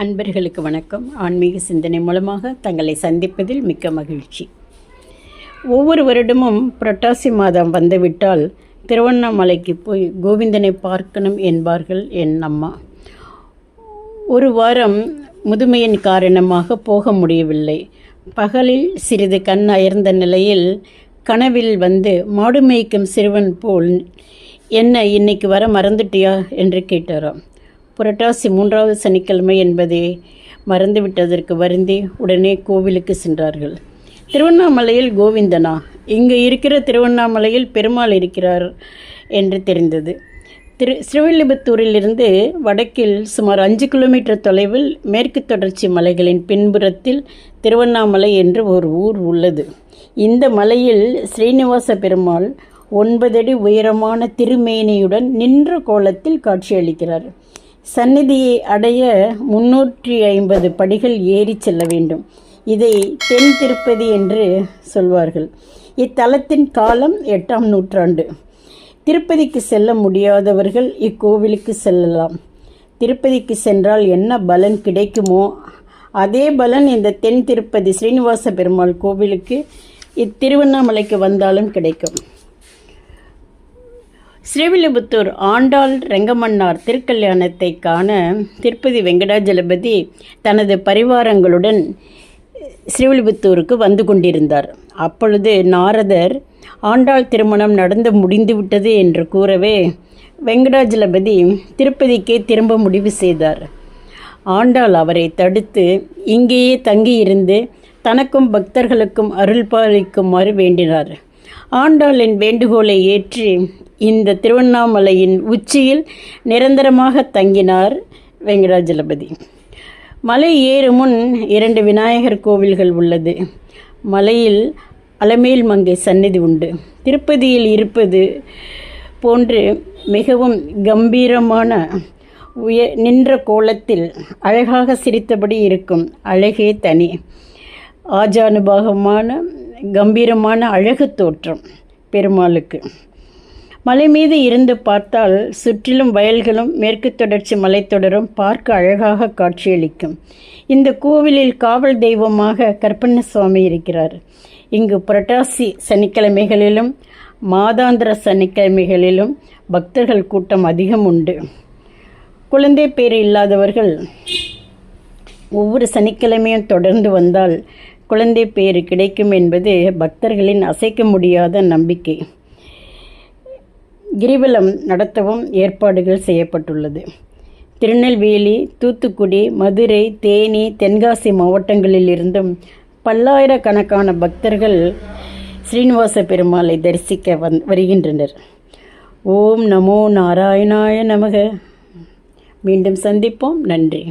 அன்பர்களுக்கு வணக்கம். ஆன்மீக சிந்தனை மூலமாக தங்களை சந்திப்பதில் மிக்க மகிழ்ச்சி. ஒவ்வொரு வருடமும் புரட்டாசி மாதம் வந்துவிட்டால் திருவண்ணாமலைக்கு போய் கோவிந்தனை பார்க்கணும் என்பார்கள் என் அம்மா. ஒரு வாரம் முதுமையின் காரணமாக போக முடியவில்லை. பகலில் சிறிது கண் அயர்ந்த நிலையில் கனவில் வந்து மாடு மேய்க்கும் சிறுவன் போல் என்ன இன்னைக்கு வர மறந்துட்டியா என்று கேட்டாராம். புரட்டாசி 3வது சனிக்கிழமை என்பதை மறந்துவிட்டதற்கு வருந்தி உடனே கோவிலுக்கு சென்றார்கள். திருவண்ணாமலையில் கோவிந்தனா? இங்கே இருக்கிற திருவண்ணாமலையில் பெருமாள் இருக்கிறார் என்று தெரிந்தது. ஸ்ரீவில்லிபுத்தூரிலிருந்து வடக்கில் சுமார் 5 கிலோமீட்டர் தொலைவில் மேற்கு தொடர்ச்சி மலைகளின் பின்புறத்தில் திருவண்ணாமலை என்று ஒரு ஊர் உள்ளது. இந்த மலையில் ஸ்ரீனிவாச பெருமாள் 9 அடி உயரமான திருமேனியுடன் நின்ற கோலத்தில் காட்சியளிக்கிறார். சந்நிதியை அடைய 350 படிகள் ஏறி செல்ல வேண்டும். இதை தென் திருப்பதி என்று சொல்வார்கள். இத்தலத்தின் காலம் 8ஆம் நூற்றாண்டு. திருப்பதிக்கு செல்ல முடியாதவர்கள் இக்கோவிலுக்கு செல்லலாம். திருப்பதிக்கு சென்றால் என்ன பலன் கிடைக்குமோ அதே பலன் இந்த தென் திருப்பதி ஸ்ரீனிவாச பெருமாள் கோவிலுக்கு இத்திருவண்ணாமலைக்கு வந்தாலும் கிடைக்கும். ஸ்ரீவில்லிபுத்தூர் ஆண்டாள் ரெங்கமன்னார் திருக்கல்யாணத்தை காண திருப்பதி வெங்கடாஜலபதி தனது பரிவாரங்களுடன் ஸ்ரீவில்லிபுத்தூருக்கு வந்து கொண்டிருந்தார். அப்பொழுது நாரதர் ஆண்டாள் திருமணம் நடந்து முடிந்துவிட்டது என்று கூறவே வெங்கடாஜலபதி திருப்பதிக்கே திரும்ப முடிவு செய்தார். ஆண்டாள் அவரை தடுத்து இங்கேயே தங்கியிருந்து தனக்கும் பக்தர்களுக்கும் அருள் பாலிக்குமாறு வேண்டினார். ஆண்டாளின் வேண்டுகோளை ஏற்றி இந்த திருவண்ணாமலையின் உச்சியில் நிரந்தரமாக தங்கினார் வெங்கடாஜலபதி. மலை ஏறும் முன் 2 விநாயகர் கோவில்கள் உள்ளது. மலையில் அலமேல் மங்கை சந்நிதி உண்டு. திருப்பதியில் இருப்பது போன்று மிகவும் கம்பீரமான நின்ற கோலத்தில் அழகாக சிரித்தபடி இருக்கும் அழகே தனி. ஆஜானுபாகமான கம்பீரமான அழகு தோற்றம் பெருமாளுக்கு. மலை மீது இருந்து பார்த்தால் சுற்றிலும் வயல்களும் மேற்கு தொடர்ச்சி மலைத்தொடரும் பார்க்க அழகாக காட்சியளிக்கும். இந்த கோவிலில் காவல் தெய்வமாக கற்பண்ண சுவாமி இருக்கிறார். இங்கு புரட்டாசி சனிக்கிழமைகளிலும் மாதாந்திர சனிக்கிழமைகளிலும் பக்தர்கள் கூட்டம் அதிகம் உண்டு. குழந்தை பேர் இல்லாதவர்கள் ஒவ்வொரு சனிக்கிழமையும் தொடர்ந்து வந்தால் குழந்தை பேறு கிடைக்கும் என்பது பக்தர்களின் அசைக்க முடியாத நம்பிக்கை. கிரிவலம் நடத்தவும் ஏற்பாடுகள் செய்யப்பட்டுள்ளது. திருநெல்வேலி, தூத்துக்குடி, மதுரை, தேனி, தென்காசி மாவட்டங்களிலிருந்தும் பல்லாயிரக்கணக்கான பக்தர்கள் ஸ்ரீனிவாச பெருமாளை தரிசிக்க வருகின்றனர். ஓம் நமோ நாராயணாய நமக. மீண்டும் சந்திப்போம். நன்றி.